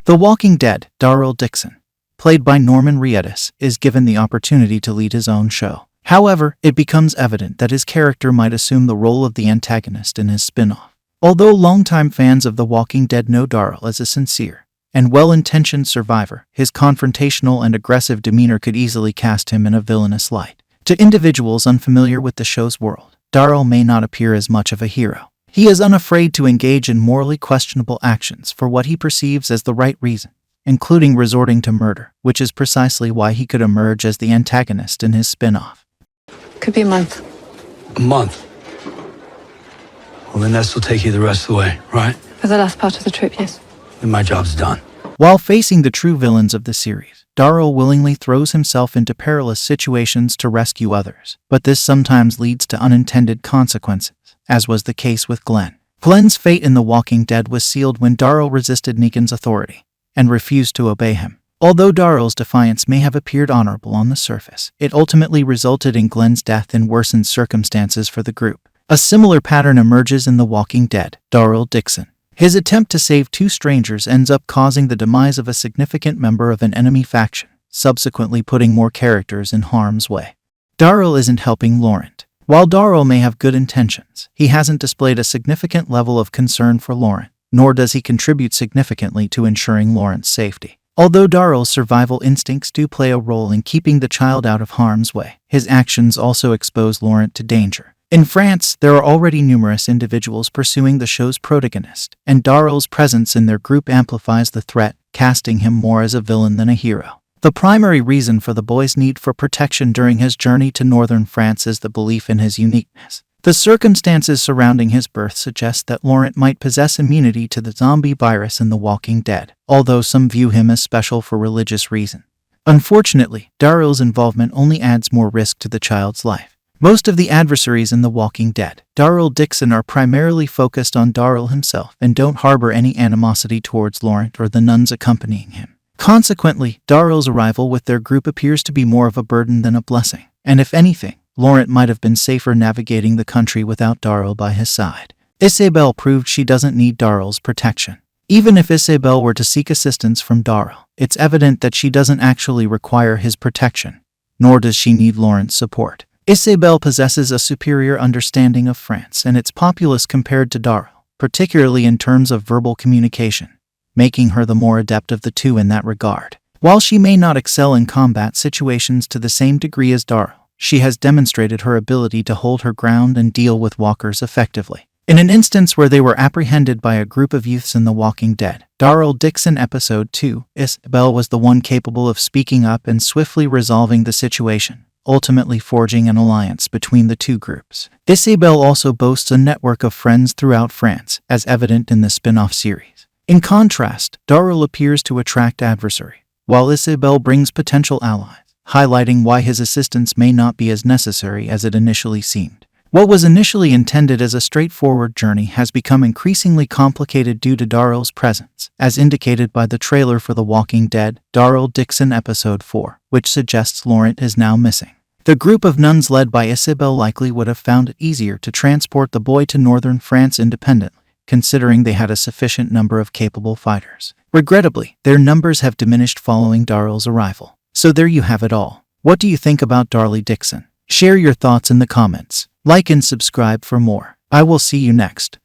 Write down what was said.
The Walking Dead, Daryl Dixon, played by Norman Reedus, is given the opportunity to lead his own show. However, it becomes evident that his character might assume the role of the antagonist in his spin-off. Although longtime fans of The Walking Dead know Daryl as a sincere and well-intentioned survivor, his confrontational and aggressive demeanor could easily cast him in a villainous light. To individuals unfamiliar with the show's world, Daryl may not appear as much of a hero. He is unafraid to engage in morally questionable actions for what he perceives as the right reason, including resorting to murder, which is precisely why he could emerge as the antagonist in his spin-off. Could be a month. A month? Well, then that will take you the rest of the way, right? For the last part of the trip, yes. Then my job's done. While facing the true villains of the series, Daryl willingly throws himself into perilous situations to rescue others, but this sometimes leads to unintended consequences, as was the case with Glenn. Glenn's fate in The Walking Dead was sealed when Daryl resisted Negan's authority and refused to obey him. Although Daryl's defiance may have appeared honorable on the surface, it ultimately resulted in Glenn's death in worsened circumstances for the group. A similar pattern emerges in The Walking Dead, Daryl Dixon. His attempt to save two strangers ends up causing the demise of a significant member of an enemy faction, subsequently putting more characters in harm's way. Daryl isn't helping Laurent. While Daryl may have good intentions, he hasn't displayed a significant level of concern for Laurent, nor does he contribute significantly to ensuring Laurent's safety. Although Daryl's survival instincts do play a role in keeping the child out of harm's way, his actions also expose Laurent to danger. In France, there are already numerous individuals pursuing the show's protagonist, and Daryl's presence in their group amplifies the threat, casting him more as a villain than a hero. The primary reason for the boy's need for protection during his journey to northern France is the belief in his uniqueness. The circumstances surrounding his birth suggest that Laurent might possess immunity to the zombie virus in The Walking Dead, although some view him as special for religious reasons. Unfortunately, Daryl's involvement only adds more risk to the child's life. Most of the adversaries in The Walking Dead, Daryl Dixon, are primarily focused on Daryl himself and don't harbor any animosity towards Laurent or the nuns accompanying him. Consequently, Daryl's arrival with their group appears to be more of a burden than a blessing, and if anything, Laurent might have been safer navigating the country without Daryl by his side. Isabelle proved she doesn't need Daryl's protection. Even if Isabelle were to seek assistance from Daryl, it's evident that she doesn't actually require his protection, nor does she need Laurent's support. Isabelle possesses a superior understanding of France and its populace compared to Daryl, particularly in terms of verbal communication, making her the more adept of the two in that regard. While she may not excel in combat situations to the same degree as Daryl, she has demonstrated her ability to hold her ground and deal with walkers effectively. In an instance where they were apprehended by a group of youths in The Walking Dead, Daryl Dixon Episode 2, Isabelle was the one capable of speaking up and swiftly resolving the situation, ultimately forging an alliance between the two groups. Isabelle also boasts a network of friends throughout France, as evident in the spin-off series. In contrast, Daryl appears to attract adversary, while Isabelle brings potential allies, highlighting why his assistance may not be as necessary as it initially seemed. What was initially intended as a straightforward journey has become increasingly complicated due to Daryl's presence, as indicated by the trailer for The Walking Dead, Daryl Dixon Episode 4, which suggests Laurent is now missing. The group of nuns led by Isabelle likely would have found it easier to transport the boy to northern France independently, considering they had a sufficient number of capable fighters. Regrettably, their numbers have diminished following Daryl's arrival. So there you have it all. What do you think about Daryl Dixon? Share your thoughts in the comments. Like and subscribe for more. I will see you next.